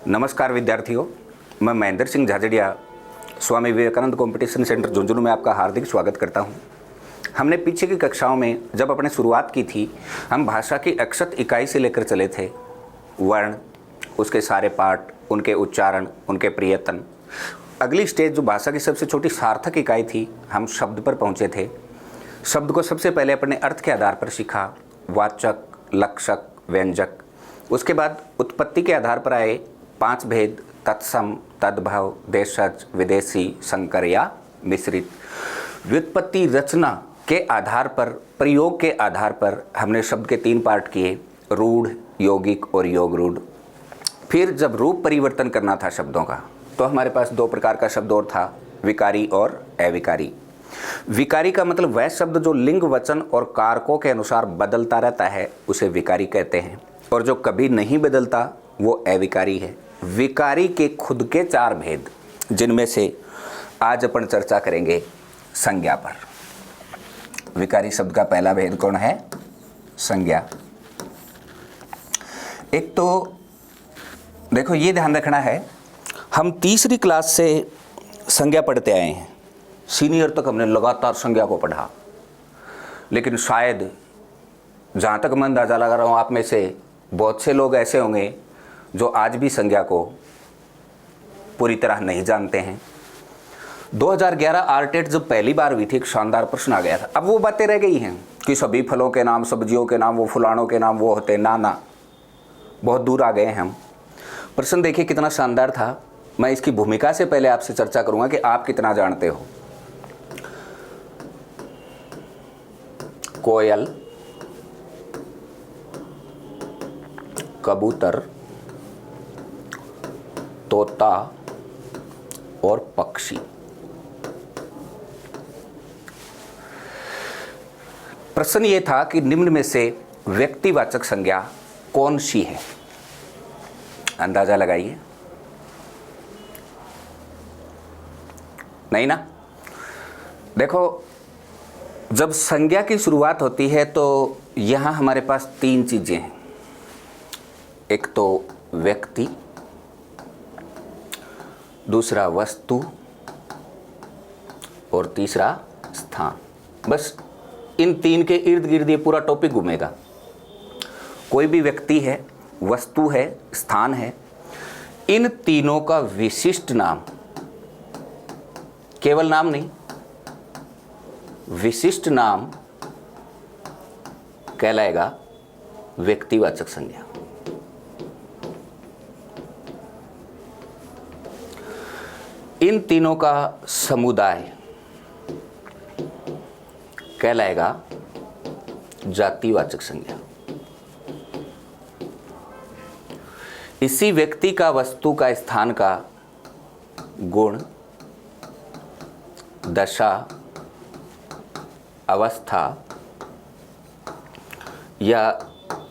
नमस्कार विद्यार्थियों, मैं महेंद्र सिंह झाझड़िया स्वामी विवेकानंद कंपटीशन सेंटर झुंझुनू में आपका हार्दिक स्वागत करता हूं। हमने पीछे की कक्षाओं में जब अपने शुरुआत की थी, हम भाषा की अक्षत इकाई से लेकर चले थे। वर्ण, उसके सारे पाठ, उनके उच्चारण, उनके प्रयत्न। अगली स्टेज जो भाषा की सबसे छोटी सार्थक इकाई थी, हम शब्द पर पहुँचे थे। शब्द को सबसे पहले अपने अर्थ के आधार पर सीखा, वाचक, लक्षक, व्यंजक। उसके बाद उत्पत्ति के आधार पर आए 5 भेद, तत्सम, तद्भव, देशज, विदेशी, संकर या मिश्रित। व्युत्पत्ति रचना के आधार पर, प्रयोग के आधार पर हमने शब्द के 3 पार्ट किए, रूढ़, यौगिक और योग रूढ़। फिर जब रूप परिवर्तन करना था शब्दों का, तो हमारे पास 2 प्रकार का शब्द और था, विकारी और अविकारी। विकारी का मतलब वह शब्द जो लिंग, वचन और कारकों के अनुसार बदलता रहता है, उसे विकारी कहते हैं, और जो कभी नहीं बदलता वो अविकारी है। विकारी के खुद के 4 भेद, जिनमें से आज अपन चर्चा करेंगे संज्ञा पर। विकारी शब्द का पहला भेद कौन है? संज्ञा। एक तो देखो, ये ध्यान रखना है, हम तीसरी क्लास से संज्ञा पढ़ते आए हैं। सीनियर तक हमने लगातार संज्ञा को पढ़ा, लेकिन शायद जहाँ तक मैं अंदाज़ा लगा रहा हूँ, आप में से बहुत से लोग ऐसे होंगे जो आज भी संज्ञा को पूरी तरह नहीं जानते हैं। 2011 आरटेट जब पहली बार हुई थी, एक शानदार प्रश्न आ गया था। अब वो बातें रह गई हैं कि सभी फलों के नाम, सब्जियों के नाम, वो फुलानों के नाम वो होते, ना, बहुत दूर आ गए हैं हम। प्रश्न देखिए कितना शानदार था। मैं इसकी भूमिका से पहले आपसे चर्चा करूंगा कि आप कितना जानते हो। कोयल, कबूतर, तोता और पक्षी। प्रश्न ये था कि निम्न में से व्यक्तिवाचक संज्ञा कौन सी है? अंदाजा लगाइए। नहीं ना? देखो, जब संज्ञा की शुरुआत होती है तो यहाँ हमारे पास 3 चीज़ें हैं। एक तो व्यक्ति, दूसरा वस्तु और तीसरा स्थान। बस इन 3 के इर्द गिर्द ये पूरा टॉपिक घूमेगा। कोई भी व्यक्ति है, वस्तु है, स्थान है, इन तीनों का विशिष्ट नाम, केवल नाम नहीं, विशिष्ट नाम कहलाएगा व्यक्तिवाचक संज्ञा। इन तीनों का समुदाय कहलाएगा जातिवाचक संज्ञा। इसी व्यक्ति का, वस्तु का, स्थान का गुण, दशा, अवस्था या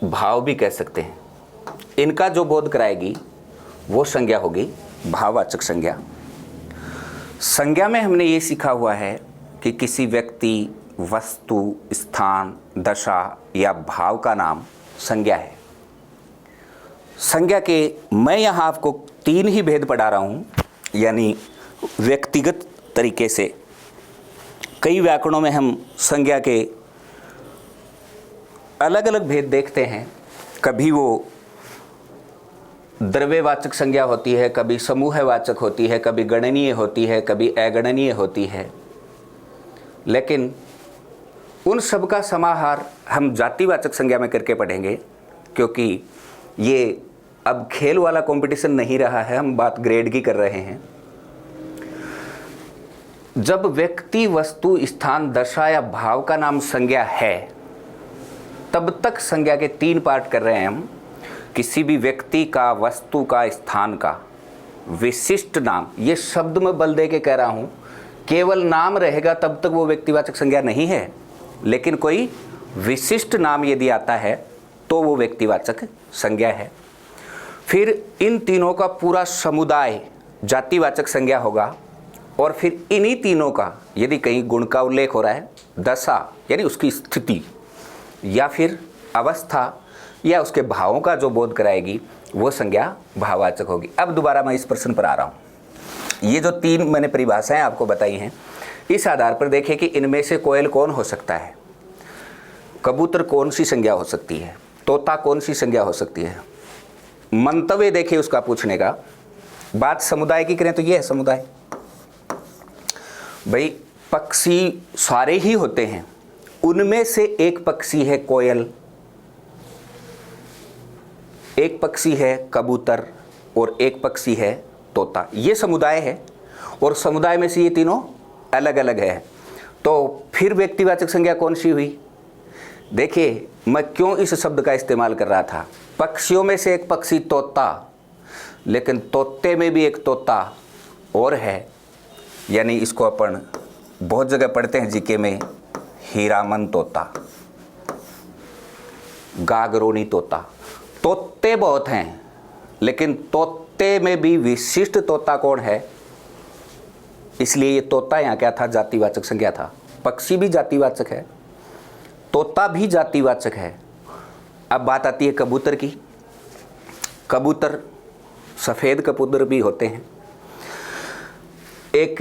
भाव भी कह सकते हैं, इनका जो बोध कराएगी वो संज्ञा होगी भाववाचक संज्ञा। संज्ञा में हमने ये सीखा हुआ है कि किसी व्यक्ति, वस्तु, स्थान, दशा या भाव का नाम संज्ञा है। संज्ञा के मैं यहाँ आपको 3 ही भेद पढ़ा रहा हूँ, यानी व्यक्तिगत तरीके से। कई व्याकरणों में हम संज्ञा के अलग अलग भेद देखते हैं। कभी वो द्रव्यवाचक संज्ञा होती है, कभी समूहवाचक होती है, कभी गणनीय होती है, कभी अगणनीय होती है। लेकिन उन सब का समाहार हम जातिवाचक संज्ञा में करके पढ़ेंगे, क्योंकि ये अब खेल वाला कंपटीशन नहीं रहा है, हम बात ग्रेड की कर रहे हैं। जब व्यक्ति, वस्तु, स्थान, दशा या भाव का नाम संज्ञा है, तब तक संज्ञा के 3 पार्ट कर रहे हैं हम। किसी भी व्यक्ति का, वस्तु का, स्थान का विशिष्ट नाम, ये शब्द में बल दे के कह रहा हूँ, केवल नाम रहेगा तब तक वो व्यक्तिवाचक संज्ञा नहीं है, लेकिन कोई विशिष्ट नाम यदि आता है तो वो व्यक्तिवाचक संज्ञा है। फिर इन तीनों का पूरा समुदाय जातिवाचक संज्ञा होगा, और फिर इन्हीं तीनों का यदि कहीं गुण का उल्लेख हो रहा है, दशा यानी उसकी स्थिति, या फिर अवस्था या उसके भावों का जो बोध कराएगी, वो संज्ञा भाववाचक होगी। अब दोबारा मैं इस प्रश्न पर आ रहा हूँ। ये जो 3 मैंने परिभाषाएं आपको बताई हैं, इस आधार पर देखें कि इनमें से कोयल कौन हो सकता है, कबूतर कौन सी संज्ञा हो सकती है, तोता कौन सी संज्ञा हो सकती है। मंतव्य देखिए उसका पूछने का। बात समुदाय की करें तो ये है समुदाय। भाई पक्षी सारे ही होते हैं, उनमें से एक पक्षी है कोयल, एक पक्षी है कबूतर और एक पक्षी है तोता। ये समुदाय है और समुदाय में से ये तीनों अलग अलग है। तो फिर व्यक्तिवाचक संज्ञा कौन सी हुई? देखिए मैं क्यों इस शब्द का इस्तेमाल कर रहा था। पक्षियों में से एक पक्षी तोता, लेकिन तोते में भी एक तोता और है, यानी इसको अपन बहुत जगह पढ़ते हैं जीके में, हीरामन तोता, गागरोनी तोता। तोते बहुत हैं, लेकिन तोते में भी विशिष्ट तोता कौन है? इसलिए ये तोता यहाँ क्या था? जातिवाचक संज्ञा था। पक्षी भी जातिवाचक है, तोता भी जातिवाचक है। अब बात आती है कबूतर की। कबूतर सफ़ेद कबूतर भी होते हैं। एक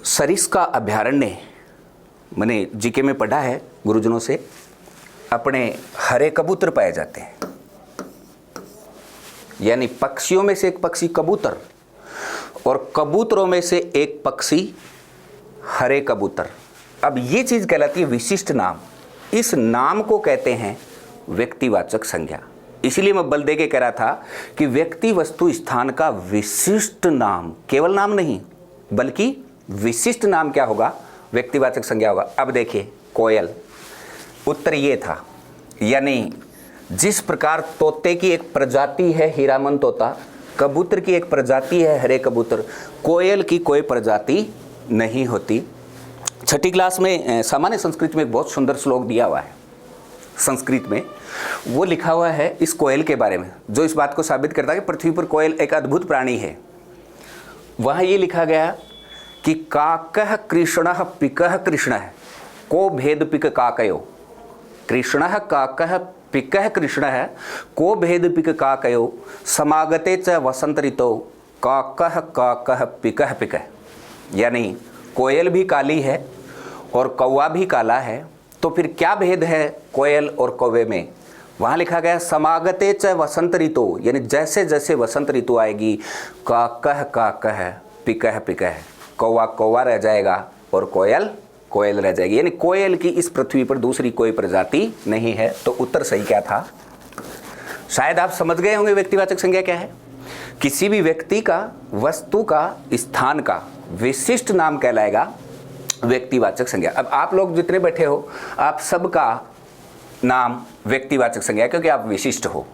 सरिस्का अभयारण्य मैंने जीके में पढ़ा है गुरुजनों से, अपने हरे कबूतर पाए जाते हैं, यानी पक्षियों में से एक पक्षी कबूतर और कबूतरों में से एक पक्षी हरे कबूतर। अब ये चीज़ कहलाती है विशिष्ट नाम। इस नाम को कहते हैं व्यक्तिवाचक संज्ञा। इसीलिए मैं बल दे के कह रहा था कि व्यक्ति वस्तु स्थान का विशिष्ट नाम, केवल नाम नहीं बल्कि विशिष्ट नाम क्या होगा? व्यक्तिवाचक संज्ञा होगा। अब देखिए कोयल, उत्तर ये था, यानी जिस प्रकार तोते की एक प्रजाति है हीरामन तोता, कबूतर की एक प्रजाति है हरे कबूतर, कोयल की कोई प्रजाति नहीं होती। 6ठी क्लास में सामान्य संस्कृत में एक बहुत सुंदर श्लोक दिया हुआ है संस्कृत में, वो लिखा हुआ है इस कोयल के बारे में, जो इस बात को साबित करता है कि पृथ्वी पर कोयल एक अद्भुत प्राणी है। वहाँ ये लिखा गया कि काकः कृष्णः पिकः कृष्णः को भेद पिक काकयो, कृष्णः काकः पिकः कृष्णः को भेद पिक काकयो, समागते च वसंत ऋतो काकः काकः पिकः पिकः। यानी कोयल भी काली है और कौवा भी काला है, तो फिर क्या भेद है कोयल और कौवे में? वहाँ लिखा गया समागते च वसंत ऋतु, यानी जैसे जैसे वसंत ऋतु आएगी काकः काकः पिकः पिकः, कौवा कौवा रह जाएगा और कोयल कोयल रह जाएगी। यानी कोयल की इस पृथ्वी पर दूसरी कोई प्रजाति नहीं है। तो उत्तर सही क्या था? शायद आप समझ गए होंगे व्यक्तिवाचक संज्ञा क्या है। किसी भी व्यक्ति का, वस्तु का, स्थान का विशिष्ट नाम कहलाएगा व्यक्तिवाचक संज्ञा। अब आप लोग जितने बैठे हो, आप सबका नाम व्यक्तिवाचक संज्ञा, क्योंकि आप विशिष्ट हो।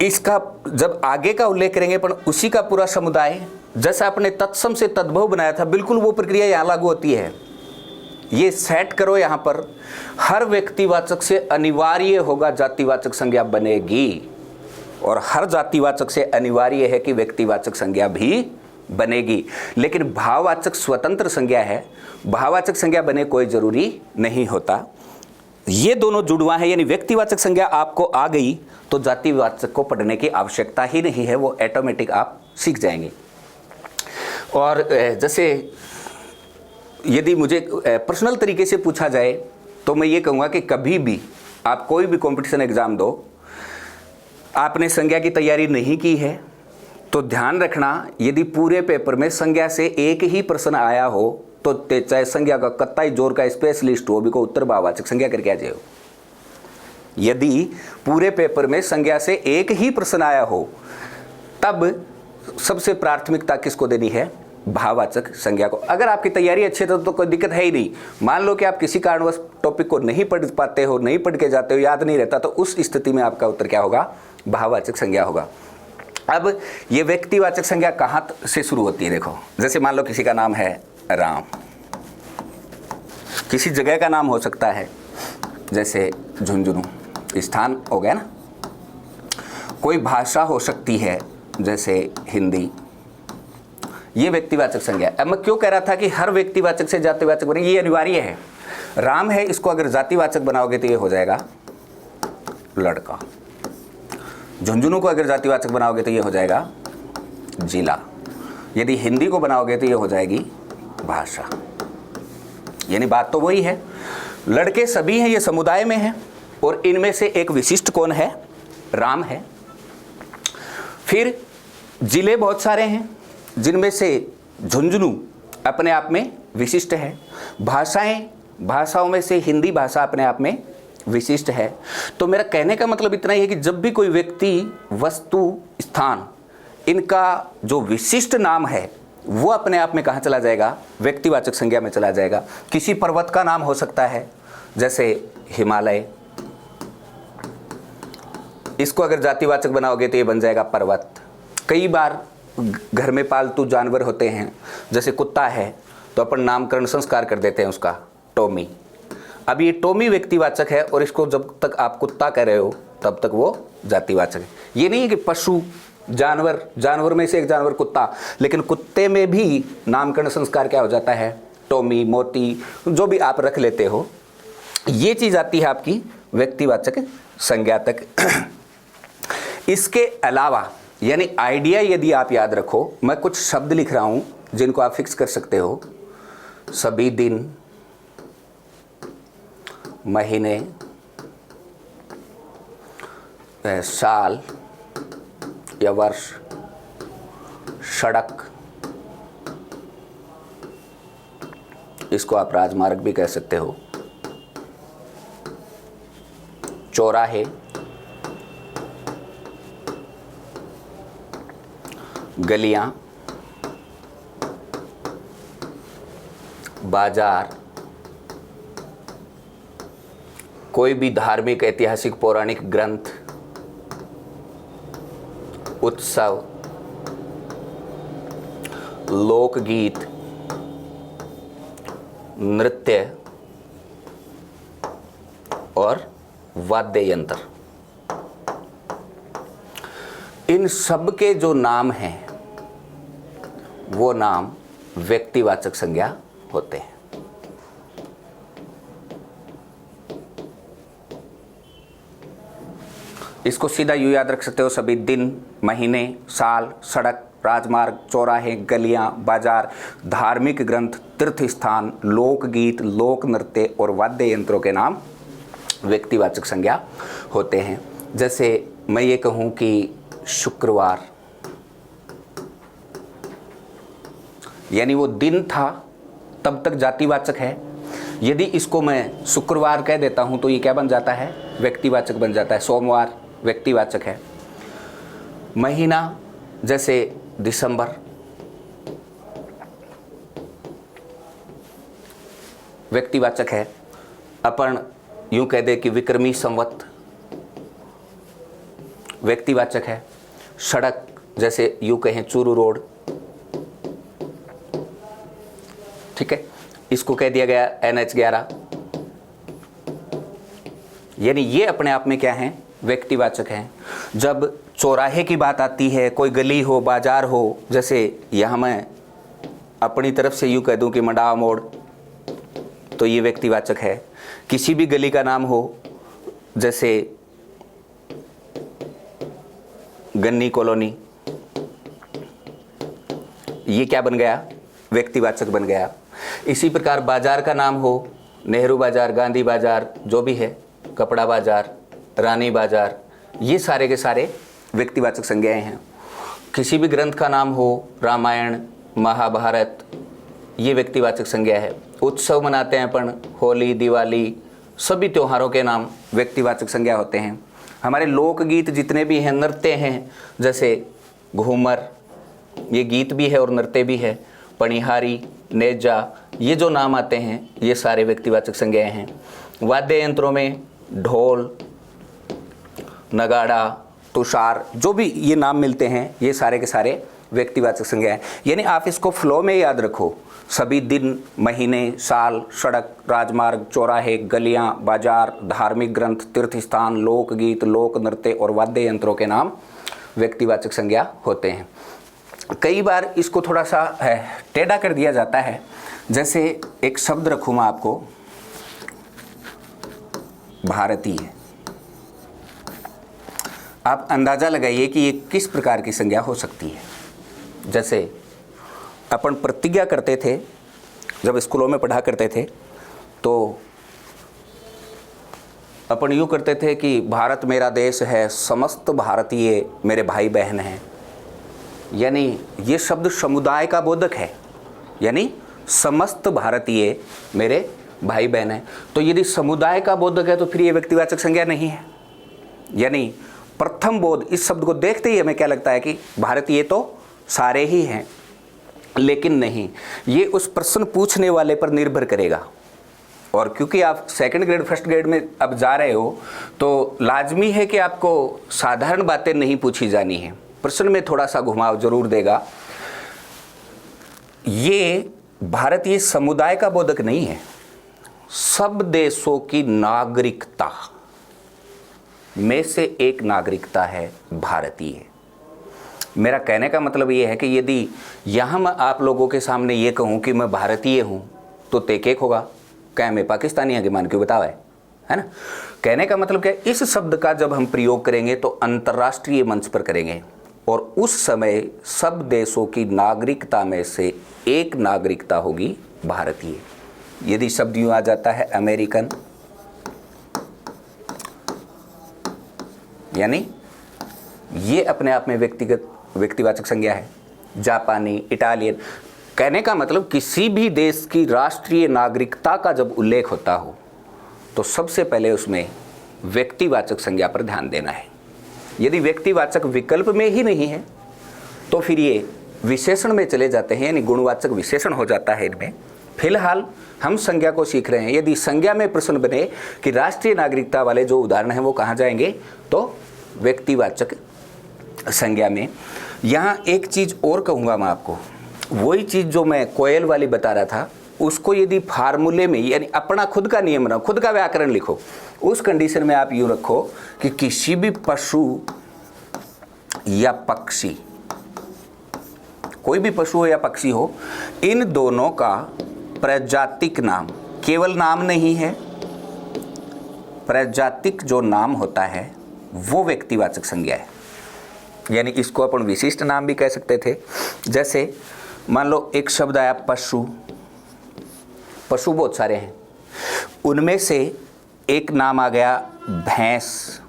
इसका जब आगे का उल्लेख करेंगे पर उसी का पूरा समुदाय, जैसा आपने तत्सम से तद्भव बनाया था, बिल्कुल वो प्रक्रिया यहाँ लागू होती है। ये सेट करो यहाँ पर, हर व्यक्तिवाचक से अनिवार्य होगा जातिवाचक संज्ञा बनेगी, और हर जातिवाचक से अनिवार्य है कि व्यक्तिवाचक संज्ञा भी बनेगी। लेकिन भाववाचक स्वतंत्र संज्ञा है, भाववाचक संज्ञा बने कोई जरूरी नहीं होता। ये दोनों जुड़वा है, यानी व्यक्तिवाचक संज्ञा आपको आ गई तो जातिवाचक को पढ़ने की आवश्यकता ही नहीं है, वो ऑटोमेटिक आप सीख जाएंगे। और जैसे यदि मुझे पर्सनल तरीके से पूछा जाए तो मैं ये कहूँगा कि कभी भी आप कोई भी कंपटीशन एग्ज़ाम दो, आपने संज्ञा की तैयारी नहीं की है तो ध्यान रखना, यदि पूरे पेपर में संज्ञा से एक ही प्रश्न आया हो तो चाहे संज्ञा का कत्ताई जोर का स्पेशलिस्ट हो भी को उत्तर भाववाचक संज्ञा करके आ जाए। यदि पूरे पेपर में संज्ञा से एक ही प्रश्न आया हो तब सबसे प्राथमिकता किसको देनी है? भाववाचक संज्ञा को। अगर आपकी तैयारी अच्छी है तो कोई दिक्कत है ही नहीं। मान लो कि आप किसी कारणवश टॉपिक को नहीं पढ़ पाते हो, नहीं पढ़ के जाते हो, याद नहीं रहता, तो उस स्थिति में आपका उत्तर क्या होगा? भाववाचक संज्ञा होगा। अब ये व्यक्तिवाचक संज्ञा कहाँ से शुरू होती है? देखो, जैसे मान लो किसी का नाम है राम, किसी जगह का नाम हो सकता है जैसे झुंझुनू, स्थान हो गया ना। कोई भाषा हो सकती है जैसे हिंदी, ये व्यक्तिवाचक संज्ञा। अब मैं क्यों कह रहा था कि हर व्यक्तिवाचक से जातिवाचक बने, ये अनिवार्य है। राम है, इसको अगर जातिवाचक बनाओगे तो ये हो जाएगा लड़का। झुंझुनू को अगर जातिवाचक बनाओगे तो ये हो जाएगा जिला। यदि हिंदी को बनाओगे तो ये हो जाएगी भाषा। यानी बात तो वही है, लड़के सभी हैं, ये समुदाय में हैं, और इनमें से एक विशिष्ट कौन है? राम है। फिर जिले बहुत सारे हैं, जिनमें से झुंझुनू अपने आप में विशिष्ट है। भाषाओं में से हिंदी भाषा अपने आप में विशिष्ट है। तो मेरा कहने का मतलब इतना ही है कि जब भी कोई व्यक्ति, वस्तु, स्थान, इनका जो विशिष्ट नाम है वो अपने आप में कहाँ चला जाएगा? व्यक्तिवाचक संज्ञा में चला जाएगा। किसी पर्वत का नाम हो सकता है, जैसे हिमालय, इसको अगर जातिवाचक बनाओगे तो ये बन जाएगा पर्वत। कई बार घर में पालतू जानवर होते हैं, जैसे कुत्ता है तो अपन नामकरण संस्कार कर देते हैं उसका, टॉमी। अब ये टॉमी व्यक्तिवाचक है, और इसको जब तक आप कुत्ता कह रहे हो तब तक वो जातिवाचक है। ये नहीं है कि पशु, जानवर में से एक जानवर कुत्ता, लेकिन कुत्ते में भी नामकरण संस्कार क्या हो जाता है? टॉमी, मोती, जो भी आप रख लेते हो, ये चीज आती है आपकी व्यक्तिवाचक संज्ञा तक। इसके अलावा यानी आइडिया यदि आप याद रखो, मैं कुछ शब्द लिख रहा हूं जिनको आप फिक्स कर सकते हो। सभी दिन, महीने, साल या वर्ष, सड़क, इसको आप राजमार्ग भी कह सकते हो, चौराहे, गलियां, बाजार, कोई भी धार्मिक, ऐतिहासिक, पौराणिक ग्रंथ, उत्सव, लोकगीत, नृत्य और वाद्य यंत्र। इन सब के जो नाम हैं वो नाम व्यक्तिवाचक संज्ञा होते हैं। इसको सीधा यूँ याद रख सकते हो, सभी दिन, महीने, साल, सड़क, राजमार्ग, चौराहे, गलियां, बाजार, धार्मिक ग्रंथ, तीर्थ स्थान, लोकगीत, लोक नृत्य और वाद्य यंत्रों के नाम व्यक्तिवाचक संज्ञा होते हैं। जैसे मैं ये कहूँ कि शुक्रवार, यानी वो दिन था तब तक जातिवाचक है। यदि इसको मैं शुक्रवार कह देता हूँ तो ये क्या बन जाता है? व्यक्तिवाचक बन जाता है। सोमवार व्यक्तिवाचक है। महीना जैसे दिसंबर, व्यक्तिवाचक है। अपन यूं कह दे कि विक्रमी संवत, व्यक्तिवाचक है। सड़क जैसे यूं कहें चूरू रोड, ठीक है, इसको कह दिया गया NH11, यानी ये अपने आप में क्या है? व्यक्तिवाचक हैं। जब चौराहे की बात आती है, कोई गली हो, बाजार हो, जैसे यहाँ मैं अपनी तरफ से यूँ कह दूँ कि मंडावा मोड़, तो ये व्यक्तिवाचक है। किसी भी गली का नाम हो, जैसे गन्नी कॉलोनी, ये क्या बन गया? व्यक्तिवाचक बन गया। इसी प्रकार बाजार का नाम हो, नेहरू बाजार, गांधी बाजार, जो भी है, कपड़ा बाजार, रानी बाजार, ये सारे के सारे व्यक्तिवाचक संज्ञाएं हैं। किसी भी ग्रंथ का नाम हो, रामायण, महाभारत, ये व्यक्तिवाचक संज्ञा है। उत्सव मनाते हैं अपन, होली, दिवाली, सभी त्योहारों के नाम व्यक्तिवाचक संज्ञा होते हैं। हमारे लोकगीत जितने भी हैं, नृत्य हैं, जैसे घूमर, ये गीत भी है और नृत्य भी है। पणिहारी, नेजा, ये जो नाम आते हैं ये सारे व्यक्तिवाचक संज्ञाएं हैं। वाद्य यंत्रों में ढोल, नगाड़ा, तुषार, जो भी ये नाम मिलते हैं ये सारे के सारे व्यक्तिवाचक संज्ञा है। यानी आप इसको फ्लो में याद रखो। सभी दिन, महीने, साल, सड़क, राजमार्ग, चौराहे, गलियां, बाजार, धार्मिक ग्रंथ, तीर्थ स्थान, लोकगीत, लोक नृत्य और वाद्य यंत्रों के नाम व्यक्तिवाचक संज्ञा होते हैं। कई बार इसको थोड़ा सा टेढ़ा कर दिया जाता है। जैसे एक शब्द रखूँ मैं आपको, भारतीय। आप अंदाज़ा लगाइए कि ये किस प्रकार की संज्ञा हो सकती है। जैसे अपन प्रतिज्ञा करते थे, जब स्कूलों में पढ़ा करते थे, तो अपन यूँ करते थे कि भारत मेरा देश है, समस्त भारतीय मेरे भाई बहन हैं। यानी ये शब्द समुदाय का बोधक है, यानी समस्त भारतीय मेरे भाई बहन हैं। तो यदि समुदाय का बोधक है तो फिर ये व्यक्तिवाचक संज्ञा नहीं है। यानी प्रथम बोध, इस शब्द को देखते ही हमें क्या लगता है कि भारतीय तो सारे ही हैं, लेकिन नहीं, ये उस प्रश्न पूछने वाले पर निर्भर करेगा। और क्योंकि आप सेकंड ग्रेड फर्स्ट ग्रेड में अब जा रहे हो तो लाजमी है कि आपको साधारण बातें नहीं पूछी जानी है, प्रश्न में थोड़ा सा घुमाव जरूर देगा। ये भारतीय समुदाय का बोधक नहीं है, सब देशों की नागरिकता में से एक नागरिकता है भारतीय। मेरा कहने का मतलब ये है कि यदि यहाँ मैं आप लोगों के सामने ये कहूँ कि मैं भारतीय हूँ तो तेकेक होगा, क्या मैं पाकिस्तानी है कि मान क्यों बताओ, है ना। कहने का मतलब क्या, इस शब्द का जब हम प्रयोग करेंगे तो अंतर्राष्ट्रीय मंच पर करेंगे, और उस समय सब देशों की नागरिकता में से एक नागरिकता होगी भारतीय। यदि शब्द यूँ आ जाता है अमेरिकन, यानी ये अपने आप में व्यक्तिवाचक संज्ञा है। जापानी, इटालियन, कहने का मतलब किसी भी देश की राष्ट्रीय नागरिकता का जब उल्लेख होता हो तो सबसे पहले उसमें व्यक्तिवाचक संज्ञा पर ध्यान देना है। यदि व्यक्तिवाचक विकल्प में ही नहीं है तो फिर ये विशेषण में चले जाते हैं, यानी गुणवाचक विशेषण हो जाता है इनमें। फिलहाल हम संज्ञा को सीख रहे हैं। यदि संज्ञा में प्रश्न बने कि राष्ट्रीय नागरिकता वाले जो उदाहरण हैं वो कहाँ जाएंगे, तो व्यक्तिवाचक संज्ञा में। यहाँ एक चीज़ और कहूँगा मैं आपको, वही चीज़ जो मैं कोयल वाली बता रहा था, उसको यदि फार्मूले में, यानी अपना खुद का नियम रखो, खुद का व्याकरण लिखो, उस कंडीशन में आप यूँ रखो कि किसी भी पशु या पक्षी, कोई भी पशु हो या पक्षी हो, इन दोनों का प्रजातिक नाम, केवल नाम नहीं है, प्रजातिक जो नाम होता है वो व्यक्तिवाचक संज्ञा है। यानी इसको अपन विशिष्ट नाम भी कह सकते थे। जैसे मान लो एक शब्द आया पशु, पशु बहुत सारे हैं, उनमें से एक नाम आ गया भैंस।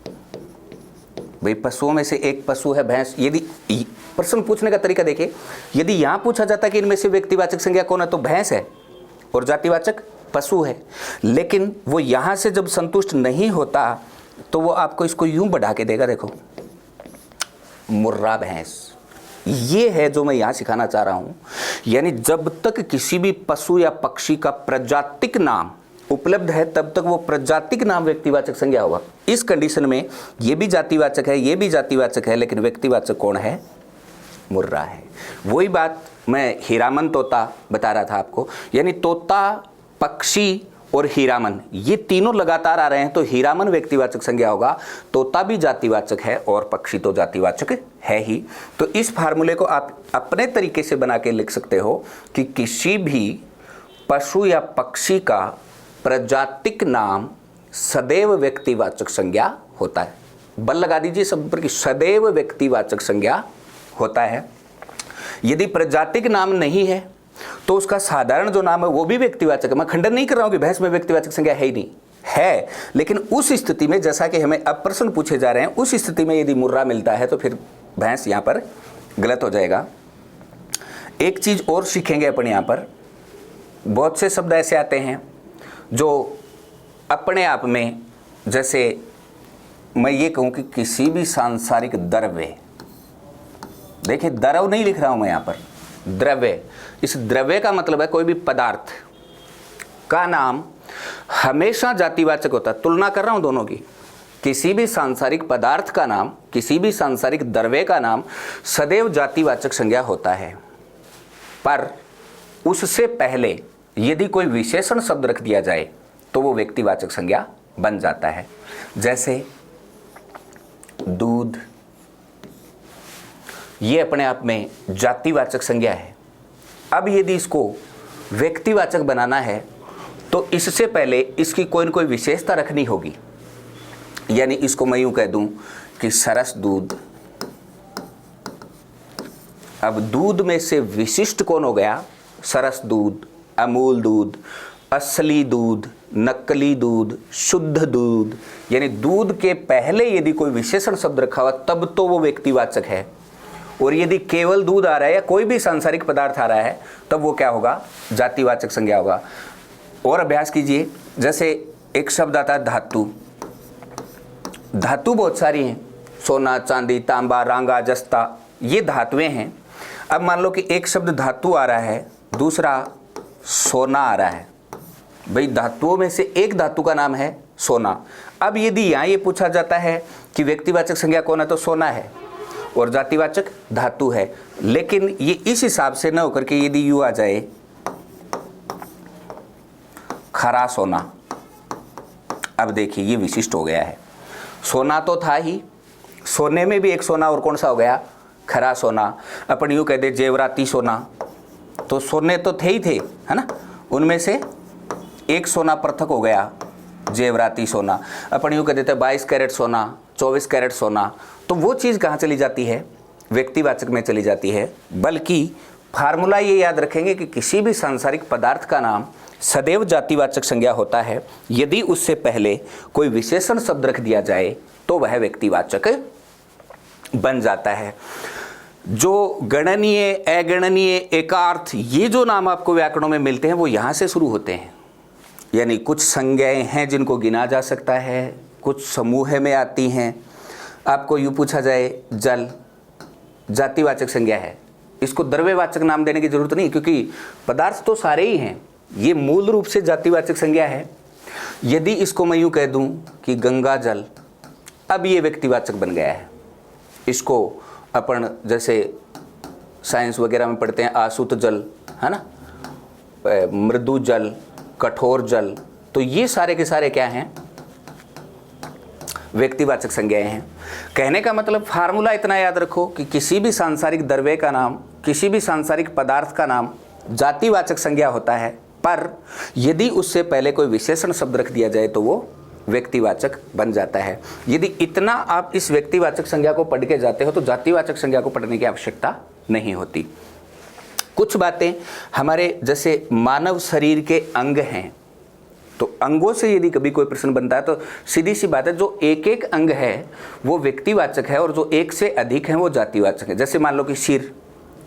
भाई पशुओं में से एक पशु है भैंस। यदि प्रश्न पूछने का तरीका देखिए, यदि यहाँ पूछा जाता कि इनमें से व्यक्तिवाचक संज्ञा कौन है, तो भैंस है और जातिवाचक पशु है। लेकिन वो यहाँ से जब संतुष्ट नहीं होता तो वो आपको इसको यूं बढ़ा के देगा, देखो मुर्रा भैंस। ये है जो मैं यहाँ सिखाना चाह रहा हूँ। यानी जब तक किसी भी पशु या पक्षी का प्रजातिक नाम उपलब्ध है तब तक वो प्रजातिक नाम व्यक्तिवाचक संज्ञा होगा। इस कंडीशन में ये भी जातिवाचक है, ये भी जातिवाचक है, लेकिन व्यक्तिवाचक कौन है, मुर्रा है। वही बात मैं हीरामन तोता बता रहा था आपको। यानी तोता, पक्षी और हीरामन, ये तीनों लगातार आ रहे हैं तो हीरामन व्यक्तिवाचक संज्ञा होगा। तोता भी जातिवाचक है और पक्षी तो जातिवाचक है ही। तो इस फार्मूले को आप अपने तरीके से बना के लिख सकते हो कि किसी भी पशु या पक्षी का प्रजातिक नाम सदैव व्यक्तिवाचक संज्ञा होता है। बल लगा दीजिए शब्द पर कि सदैव व्यक्तिवाचक संज्ञा होता है। यदि प्रजातिक नाम नहीं है तो उसका साधारण जो नाम है वो भी व्यक्तिवाचक है। मैं खंडन नहीं कर रहा हूं कि भैंस में व्यक्तिवाचक संज्ञा है ही नहीं, है, लेकिन उस स्थिति में, जैसा कि हमें अब प्रश्न पूछे जा रहे हैं, उस स्थिति में यदि मुर्रा मिलता है तो फिर भैंस यहां पर गलत हो जाएगा। एक चीज और सीखेंगे अपन यहां पर, बहुत से शब्द ऐसे आते हैं जो अपने आप में, जैसे मैं ये कहूं कि किसी भी सांसारिक द्रव्य, देखिए द्रव नहीं लिख रहा हूं मैं यहां पर, द्रव्य, इस द्रव्य का मतलब है कोई भी पदार्थ का नाम हमेशा जातिवाचक होता है। तुलना कर रहा हूं दोनों की। किसी भी सांसारिक पदार्थ का नाम, किसी भी सांसारिक द्रव्य का नाम सदैव जातिवाचक संज्ञा होता है, पर उससे पहले यदि कोई विशेषण शब्द रख दिया जाए तो वो व्यक्तिवाचक संज्ञा बन जाता है। जैसे दूध, ये अपने आप में जातिवाचक संज्ञा है। अब यदि इसको व्यक्तिवाचक बनाना है तो इससे पहले इसकी कोई न कोई विशेषता रखनी होगी। यानी इसको मैं यूँ कह दूँ कि सरस दूध। अब दूध में से विशिष्ट कौन हो गया? सरस दूध, अमूल दूध, असली दूध, नकली दूध, शुद्ध दूध। यानी दूध के पहले यदि कोई विशेषण शब्द रखा हुआ तब तो वो व्यक्तिवाचक है, और यदि केवल दूध आ रहा है या कोई भी सांसारिक पदार्थ आ रहा है तब वो क्या होगा? जातिवाचक संज्ञा होगा। और अभ्यास कीजिए, जैसे एक शब्द आता है धातु। धातु बहुत सारी हैं, सोना, चांदी, तांबा, रांगा, जस्ता, ये धातुएं हैं। अब मान लो कि एक शब्द धातु आ रहा है, दूसरा सोना आ रहा है। भाई धातुओं में से एक धातु का नाम है सोना। अब यदि यहाँ ये पूछा जाता है कि व्यक्तिवाचक संज्ञा कौन है, तो सोना है, और जातिवाचक धातु है। लेकिन ये इस हिसाब से न होकर के यदि यू आ जाए खरा सोना, अब देखिए ये विशिष्ट हो गया है। सोना तो था ही, सोने में भी एक सोना और कौन सा हो गया? खरा सोना। अपन यूँ कह दे जेवराती सोना, तो सोने तो थे ही थे, है ना, उनमें से एक सोना पृथक हो गया, जेवराती सोना। अपन यूँ कह देते 22 कैरेट सोना, 24 कैरेट सोना, तो वो चीज़ कहाँ चली जाती है? व्यक्तिवाचक में चली जाती है। बल्कि फार्मूला ये याद रखेंगे कि किसी भी सांसारिक पदार्थ का नाम सदैव जातिवाचक संज्ञा होता है। यदि उससे पहले कोई विशेषण शब्द रख दिया जाए तो वह व्यक्तिवाचक बन जाता है। जो गणनीय, अगणनीय, एकार्थ, ये जो नाम आपको व्याकरणों में मिलते हैं वो यहाँ से शुरू होते हैं। यानी कुछ संज्ञाएं हैं जिनको गिना जा सकता है, कुछ समूह में आती हैं। आपको यूँ पूछा जाए जल, जातिवाचक संज्ञा है, इसको द्रव्यवाचक नाम देने की जरूरत नहीं, क्योंकि पदार्थ तो सारे ही हैं, ये मूल रूप से जातिवाचक संज्ञा है। यदि इसको मैं यूँ कह दूँ कि गंगा जल, अब ये व्यक्तिवाचक बन गया है। इसको अपन जैसे साइंस वगैरह में पढ़ते हैं आसुत जल, है ना, मृदु जल, कठोर जल, तो ये सारे के सारे क्या हैं? व्यक्तिवाचक संज्ञाएं हैं। कहने का मतलब फार्मूला इतना याद रखो कि किसी भी सांसारिक द्रव्य का नाम, किसी भी सांसारिक पदार्थ का नाम जातिवाचक संज्ञा होता है, पर यदि उससे पहले कोई विशेषण शब्द रख दिया जाए तो वो व्यक्तिवाचक बन जाता है। यदि इतना आप इस व्यक्तिवाचक संज्ञा को पढ़ के जाते हो तो जातिवाचक संज्ञा को पढ़ने की आवश्यकता नहीं होती। कुछ बातें हमारे जैसे मानव शरीर के अंग हैं, तो अंगों से यदि कभी कोई प्रश्न बनता है तो सीधी सी बात है, जो एक एक अंग है वो व्यक्तिवाचक है और जो एक से अधिक है वो जातिवाचक है। जैसे मान लो कि सिर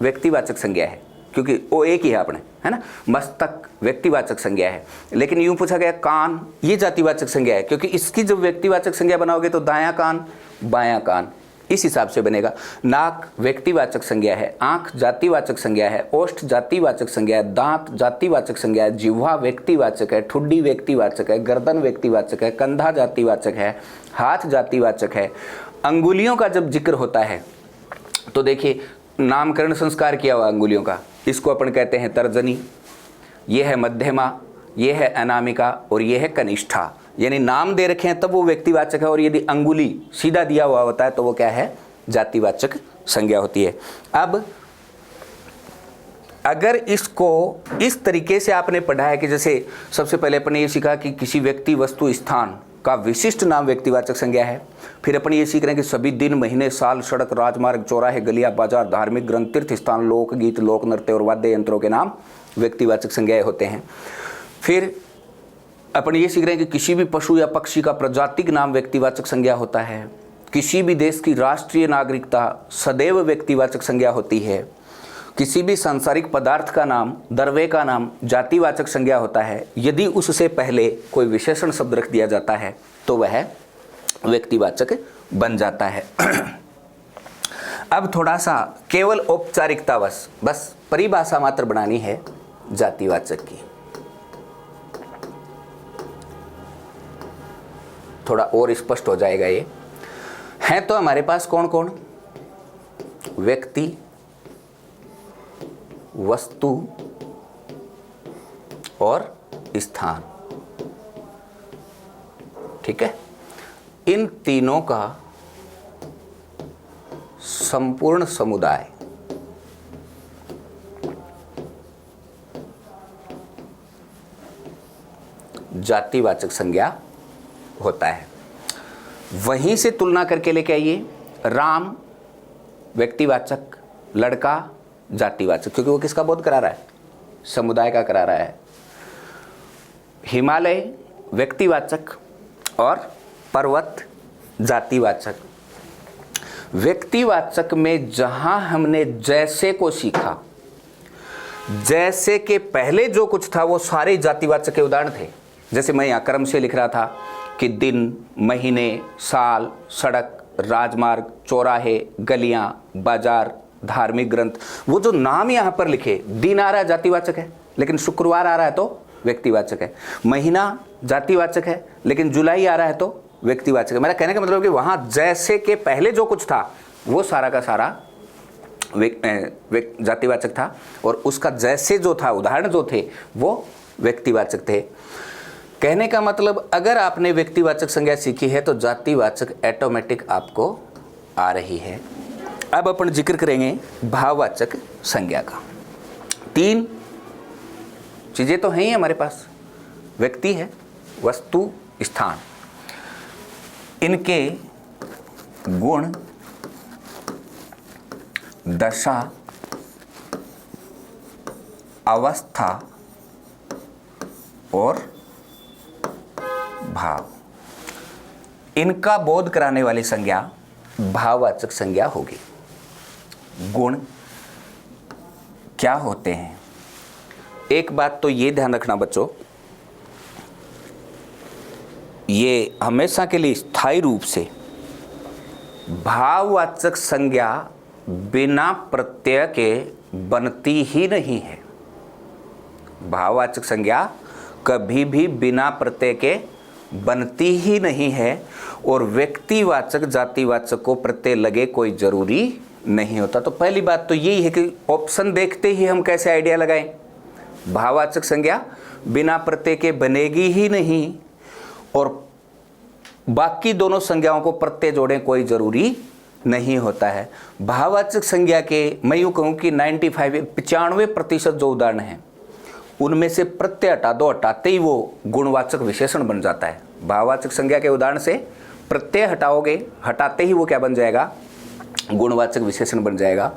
व्यक्तिवाचक संज्ञा है क्योंकि वो एक ही है अपने, है ना। मस्तक व्यक्तिवाचक संज्ञा है। लेकिन यूं पूछा गया कान, ये जातिवाचक संज्ञा है क्योंकि इसकी जब व्यक्तिवाचक संज्ञा बनाओगे तो दायां कान बायां कान इस हिसाब से बनेगा। नाक व्यक्तिवाचक संज्ञा है, आंख जातिवाचक संज्ञा है, ओष्ठ जातिवाचक संज्ञा है, दांत जातिवाचक संज्ञा है, जिह्वा व्यक्तिवाचक है, ठुड्डी व्यक्तिवाचक है, गर्दन व्यक्तिवाचक है, कंधा जातिवाचक है, हाथ जातिवाचक है। अंगुलियों का जब जिक्र होता है तो देखिए नामकरण संस्कार किया हुआ अंगुलियों का, इसको अपन कहते हैं तर्जनी, ये है मध्यमा, ये है अनामिका और ये है कनिष्ठा। यानी नाम दे रखे हैं तब वो व्यक्तिवाचक है, और यदि अंगुली सीधा दिया हुआ होता है तो वो क्या है, जातिवाचक संज्ञा होती है। अब अगर इसको इस तरीके से आपने पढ़ा है कि जैसे सबसे पहले अपने ये सीखा कि किसी व्यक्ति वस्तु स्थान का विशिष्ट नाम व्यक्तिवाचक संज्ञा है। फिर अपन ये सीख रहे हैं कि सभी दिन महीने साल सड़क राजमार्ग चौराहे गलियां बाजार धार्मिक ग्रंथ तीर्थ स्थान लोकगीत लोक नृत्य और वाद्य यंत्रों के नाम व्यक्तिवाचक संज्ञाएं होते हैं। फिर अपन ये सीख रहे हैं कि किसी भी पशु या पक्षी का प्रजातिक नाम व्यक्तिवाचक संज्ञा होता है। किसी भी देश की राष्ट्रीय नागरिकता सदैव व्यक्तिवाचक संज्ञा होती है। किसी भी सांसारिक पदार्थ का नाम, द्रव्य का नाम जातिवाचक संज्ञा होता है। यदि उससे पहले कोई विशेषण शब्द रख दिया जाता है तो वह व्यक्तिवाचक बन जाता है। अब थोड़ा सा केवल औपचारिकतावश बस परिभाषा मात्र बनानी है जातिवाचक की, थोड़ा और स्पष्ट हो जाएगा। ये है तो हमारे पास कौन कौन, व्यक्ति, वस्तु और स्थान, ठीक है। इन तीनों का संपूर्ण समुदाय जातिवाचक संज्ञा होता है। वहीं से तुलना करके लेके आइए। राम व्यक्तिवाचक, लड़का जातिवाचक, क्योंकि वो किसका बोध करा रहा है? समुदाय का करा रहा है। हिमालय व्यक्तिवाचक और पर्वत जातिवाचक। व्यक्तिवाचक में जहां हमने जैसे को सीखा, जैसे के पहले जो कुछ था वो सारे जातिवाचक के उदाहरण थे। जैसे मैं यहाँ क्रम से लिख रहा था कि दिन, महीने, साल, सड़क, राजमार्ग, चौराहे, गलियां, बाजार, धार्मिक ग्रंथ, वो जो नाम यहाँ पर लिखे, दिन आ रहा है जातिवाचक है, लेकिन शुक्रवार आ रहा है तो व्यक्तिवाचक है। महीना जातिवाचक है, लेकिन जुलाई आ रहा है तो व्यक्तिवाचक है। मेरा कहने का मतलब कि वहां जैसे के पहले जो कुछ था वो सारा का सारा जातिवाचक था, और उसका जैसे जो था, उदाहरण जो थे, वो व्यक्तिवाचक थे। कहने का मतलब अगर आपने व्यक्तिवाचक संज्ञा सीखी है तो जातिवाचक ऑटोमेटिक आपको आ रही है। अब अपन जिक्र करेंगे भाववाचक संज्ञा का। 3 चीजें तो हैं ही हमारे पास, व्यक्ति है, वस्तु, स्थान। इनके गुण, दशा, अवस्था और भाव, इनका बोध कराने वाली संज्ञा भाववाचक संज्ञा होगी। गुण क्या होते हैं? एक बात तो ये ध्यान रखना बच्चों, ये हमेशा के लिए स्थायी रूप से भाववाचक संज्ञा बिना प्रत्यय के बनती ही नहीं है। भाववाचक संज्ञा कभी भी बिना प्रत्यय के बनती ही नहीं है, और व्यक्तिवाचक जातिवाचक को प्रत्यय लगे कोई जरूरी नहीं होता। तो पहली बात तो यही है कि ऑप्शन देखते ही हम कैसे आइडिया लगाएं, भाववाचक संज्ञा बिना प्रत्यय के बनेगी ही नहीं, और बाकी दोनों संज्ञाओं को प्रत्यय जोड़ें कोई जरूरी नहीं होता है। भाववाचक संज्ञा के मैं यूँ कहूँ कि 95% जो उदाहरण हैं उनमें से प्रत्यय हटा दो, हटाते ही वो गुणवाचक विशेषण बन जाता है। भाववाचक संज्ञा के उदाहरण से प्रत्यय हटाओगे, हटाते ही वो क्या बन जाएगा? गुणवाचक विशेषण बन जाएगा।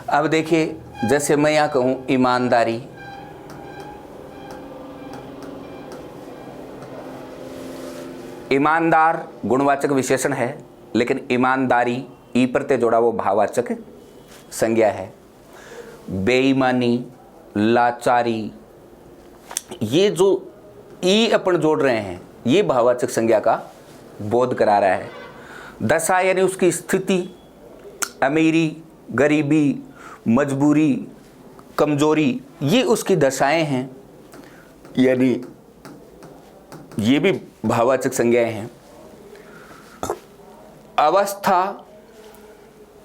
अब देखिए, जैसे मैं यहाँ कहूँ ईमानदारी, ईमानदार गुणवाचक विशेषण है, लेकिन ईमानदारी ई प्रत्यय जोड़ा वो भाववाचक संज्ञा है। बेईमानी, लाचारी, ये जो ई अपन जोड़ रहे हैं ये भाववाचक संज्ञा का बोध करा रहा है। दशा यानी उसकी स्थिति, अमीरी, गरीबी, मजबूरी, कमजोरी, ये उसकी दशाएं हैं, यानी ये भी भाववाचक संज्ञाएं हैं। अवस्था,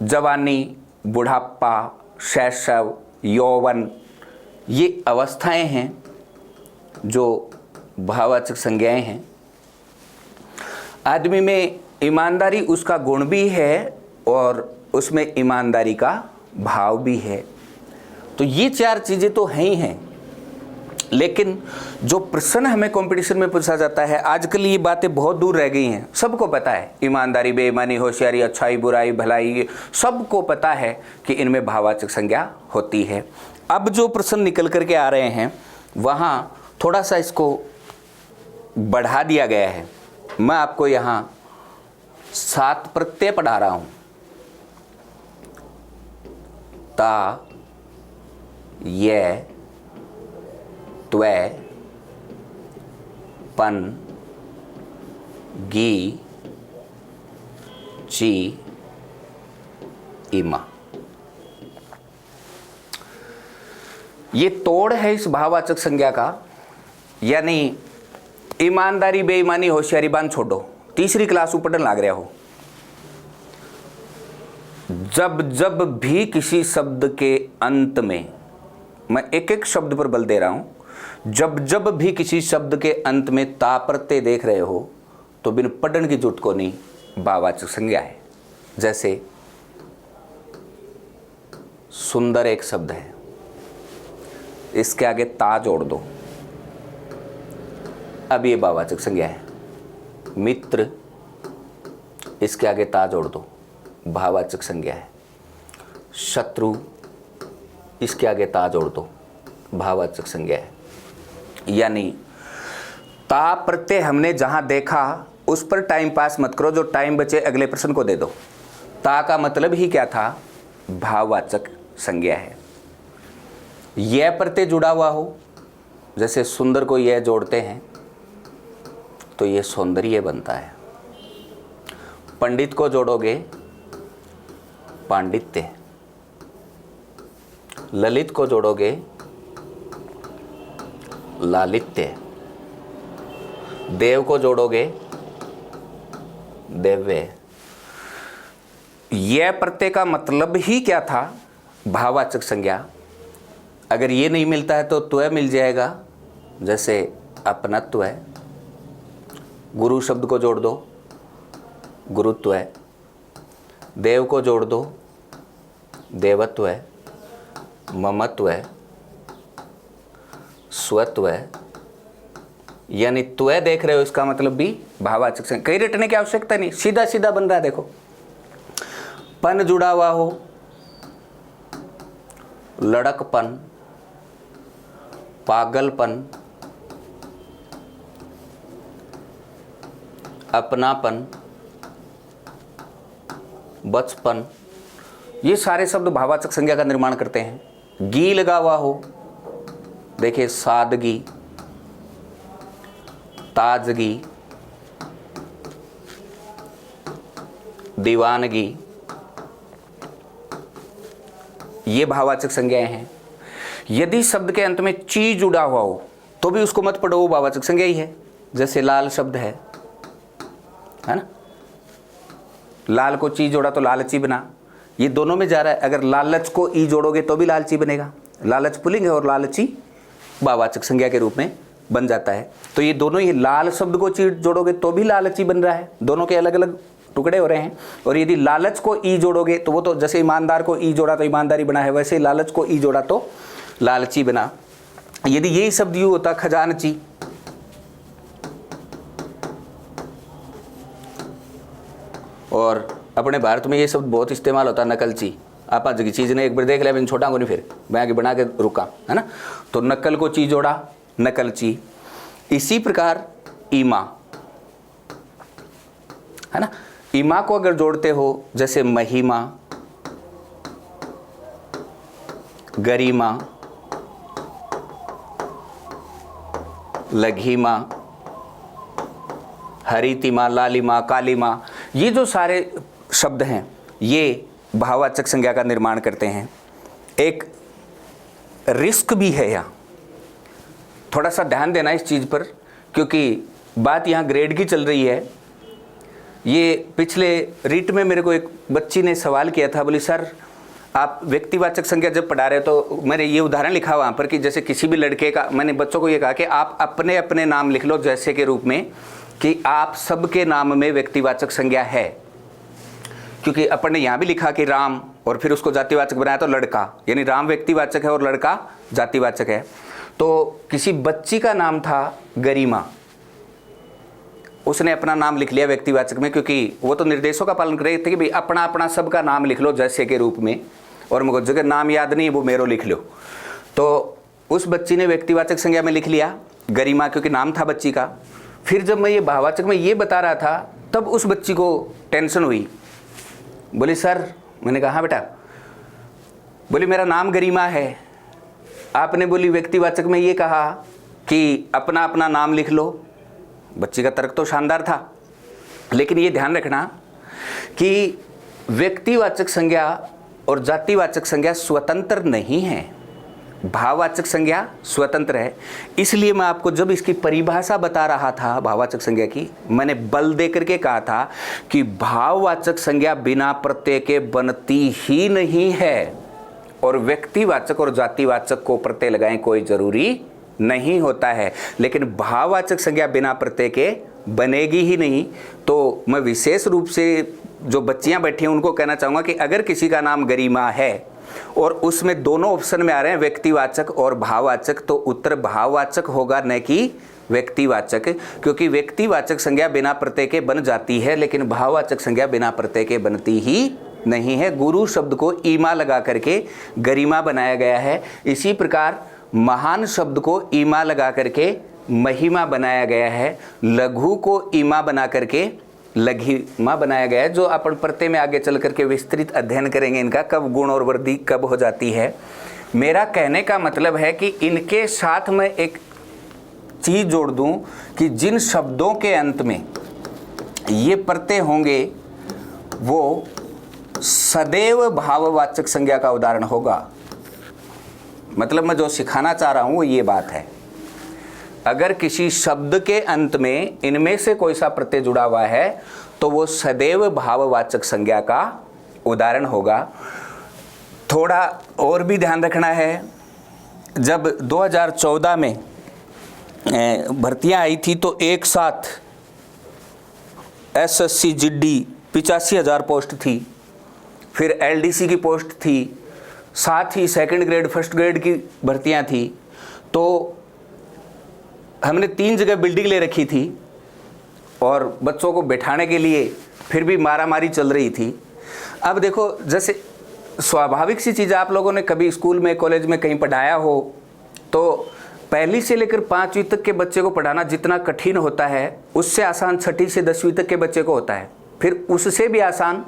जवानी, बुढ़ापा, शैशव, यौवन, ये अवस्थाएं हैं जो भाववाचक संज्ञाएं हैं। आदमी में ईमानदारी उसका गुण भी है और उसमें ईमानदारी का भाव भी है। तो ये 4 चीज़ें तो हैं ही हैं, लेकिन जो प्रश्न हमें कंपटीशन में पूछा जाता है, आजकल ये बातें बहुत दूर रह गई हैं। सबको पता है ईमानदारी, बेईमानी, होशियारी, अच्छाई, बुराई, भलाई, सबको पता है कि इनमें भाववाचक संज्ञा होती है। अब जो प्रश्न निकल करके आ रहे हैं वहाँ थोड़ा सा इसको बढ़ा दिया गया है। मैं आपको यहाँ 7 प्रत्यय पढ़ा रहा हूँ। ता, ये, त्वै, पन, गी, ची, इमा। ये तोड़ है इस भाववाचक संज्ञा का, यानी ईमानदारी, बेईमानी, होशियारी बांध छोड़ो, 3री क्लास पढ़ने लग रहा हो। जब जब भी किसी शब्द के अंत में, मैं एक एक शब्द पर बल दे रहा हूं, जब जब भी किसी शब्द के अंत में ता प्रत्यय देख रहे हो तो बिन पढ़ने की जरूरत को नहीं, भाववाचक संज्ञा है। जैसे सुंदर एक शब्द है, इसके आगे ता जोड़ दो, अब ये भाववाचक संज्ञा है। मित्र, इसके आगे ता जोड़ दो, भाववाचक संज्ञा है। शत्रु, इसके आगे ता जोड़ दो, भाववाचक संज्ञा है। यानी ता प्रत्यय हमने जहां देखा उस पर टाइम पास मत करो, जो टाइम बचे अगले प्रश्न को दे दो। ता का मतलब ही क्या था? भाववाचक संज्ञा है। यह प्रत्यय जुड़ा हुआ हो, जैसे सुंदर को यह जोड़ते हैं तो यह सौंदर्य बनता है। पंडित को जोड़ोगे पांडित्य, ललित को जोड़ोगे लालित्य, देव को जोड़ोगे देव्य। यह प्रत्यय का मतलब ही क्या था? भाववाचक संज्ञा। अगर ये नहीं मिलता है तो त्वय मिल जाएगा, जैसे अपनत्व है। गुरु शब्द को जोड़ दो, गुरुत्व है। देव को जोड़ दो, देवत्व है। ममत्व है, स्वत्व है। यानी त्वय देख रहे हो, इसका मतलब भी भाववाचक संज्ञा। कहीं रटने की आवश्यकता नहीं, सीधा सीधा बन रहा है। देखो, पन जुड़ा हुआ हो, लड़कपन, पागलपन, अपनापन, बचपन, ये सारे शब्द भाववाचक संज्ञा का निर्माण करते हैं। गी लगा हुआ हो, देखिए सादगी, ताजगी, दीवानगी, ये भाववाचक संज्ञाएं हैं। यदि शब्द के अंत में ची जुड़ा हुआ हो तो भी उसको मत पढ़ो, वो भाववाचक संज्ञा ही है। जैसे लाल शब्द है ना, लाल को ची जोड़ा तो लालची बना। ये दोनों में जा रहा है। अगर लालच को ई जोड़ोगे तो भी लालची बनेगा। लालच पुल्लिंग है और लालची भाववाचक संज्ञा के रूप में बन जाता है। तो ये दोनों ही, लाल शब्द को ची जोड़ोगे तो भी लालची बन रहा है। दोनों के अलग अलग टुकड़े हो रहे हैं। और यदि लालच को ई जोड़ोगे तो वो तो जैसे ईमानदार को ई जोड़ा तो ईमानदारी बना है, वैसे लालच को ई जोड़ा तो लालची बना। यदि यही शब्द यूं होता खजानची, और अपने भारत में ये शब्द बहुत इस्तेमाल होता है, नकलची। आप आज की चीज़ ने एक बार देख लिया, मैंने छोटा को नहीं, फिर मैं आगे बना के रुका, है ना। तो नकल को ची जोड़ा, नकलची। इसी प्रकार ईमा, है ना, ईमा को अगर जोड़ते हो जैसे महिमा, गरिमा, लघिमा, हरितिमा, लालिमा, कालिमा, ये जो सारे शब्द हैं ये भाववाचक संज्ञा का निर्माण करते हैं। एक रिस्क भी है यहाँ, थोड़ा सा ध्यान देना इस चीज़ पर, क्योंकि बात यहाँ ग्रेड की चल रही है। ये पिछले रीट में मेरे को एक बच्ची ने सवाल किया था, बोली सर आप व्यक्तिवाचक संज्ञा जब पढ़ा रहे तो मैंने ये उदाहरण लिखा वहाँ पर कि जैसे किसी भी लड़के का, मैंने बच्चों को ये कहा कि आप अपने अपने नाम लिख लो, जैसे के रूप में कि आप सबके नाम में व्यक्तिवाचक संज्ञा है। क्योंकि अपन ने यहाँ भी लिखा कि राम, और फिर उसको जातिवाचक बनाया तो लड़का, यानी राम व्यक्तिवाचक है और लड़का जातिवाचक है। तो किसी बच्ची का नाम था गरिमा, उसने अपना नाम लिख लिया व्यक्तिवाचक में, क्योंकि वो तो निर्देशों का पालन कर रहे थे कि भाई अपना अपना सबका नाम लिख लो जैसे के रूप में, और मुझे जगह नाम याद नहीं वो मेरो लिख लो। तो उस बच्ची ने व्यक्तिवाचक संज्ञा में लिख लिया गरिमा, क्योंकि नाम था बच्ची का। फिर जब मैं ये भाववाचक में ये बता रहा था तब उस बच्ची को टेंशन हुई, बोली सर, मैंने कहा हाँ बेटा, बोली मेरा नाम गरिमा है, आपने बोली व्यक्तिवाचक में ये कहा कि अपना अपना नाम लिख लो। बच्ची का तर्क तो शानदार था, लेकिन ये ध्यान रखना कि व्यक्तिवाचक संज्ञा और जातिवाचक संज्ञा स्वतंत्र नहीं है, भाववाचक संज्ञा स्वतंत्र है। इसलिए मैं आपको जब इसकी परिभाषा बता रहा था भाववाचक संज्ञा की, मैंने बल दे करके कहा था कि भाववाचक संज्ञा बिना प्रत्यय के बनती ही नहीं है, और व्यक्तिवाचक और जातिवाचक को प्रत्यय लगाएं कोई जरूरी नहीं होता है, लेकिन भाववाचक संज्ञा बिना प्रत्यय के बनेगी ही नहीं। तो मैं विशेष रूप से जो बच्चियां बैठी हैं उनको कहना चाहूँगा कि अगर किसी का नाम गरिमा है और उसमें दोनों ऑप्शन में आ रहे हैं व्यक्तिवाचक और भाववाचक, तो उत्तर भाववाचक होगा, न कि व्यक्तिवाचक, क्योंकि व्यक्तिवाचक संज्ञा बिना प्रत्यय के बन जाती है, लेकिन भाववाचक संज्ञा बिना प्रत्यय के बनती ही नहीं है। गुरु शब्द को ईमा लगा करके गरिमा बनाया गया है। इसी प्रकार महान शब्द को ईमा लगा करके महिमा बनाया गया है। लघु को ईमा बना करके लघिमा बनाया गया है, जो अपन प्रत्यय में आगे चल करके विस्तृत अध्ययन करेंगे इनका, कब गुण और वृद्धि कब हो जाती है। मेरा कहने का मतलब है कि इनके साथ मैं एक चीज जोड़ दूं कि जिन शब्दों के अंत में ये प्रत्यय होंगे वो सदैव भाववाचक संज्ञा का उदाहरण होगा। मतलब मैं जो सिखाना चाह रहा हूं वो ये बात है, अगर किसी शब्द के अंत में इनमें से कोई सा प्रत्यय जुड़ा हुआ है तो वो सदैव भाववाचक संज्ञा का उदाहरण होगा। थोड़ा और भी ध्यान रखना है, जब 2014 में भर्तियां आई थी तो एक साथ एसएससी जीडी 85,000 पोस्ट थी, फिर एलडीसी की पोस्ट थी, साथ ही सेकंड ग्रेड फर्स्ट ग्रेड की भर्तियां थी। तो हमने 3 जगह बिल्डिंग ले रखी थी और बच्चों को बैठाने के लिए फिर भी मारामारी चल रही थी। अब देखो, जैसे स्वाभाविक सी चीज़, आप लोगों ने कभी स्कूल में कॉलेज में कहीं पढ़ाया हो तो पहली से लेकर 5वीं तक के बच्चे को पढ़ाना जितना कठिन होता है उससे आसान 6ठी से 10वीं तक के बच्चे को होता है, फिर उससे भी आसान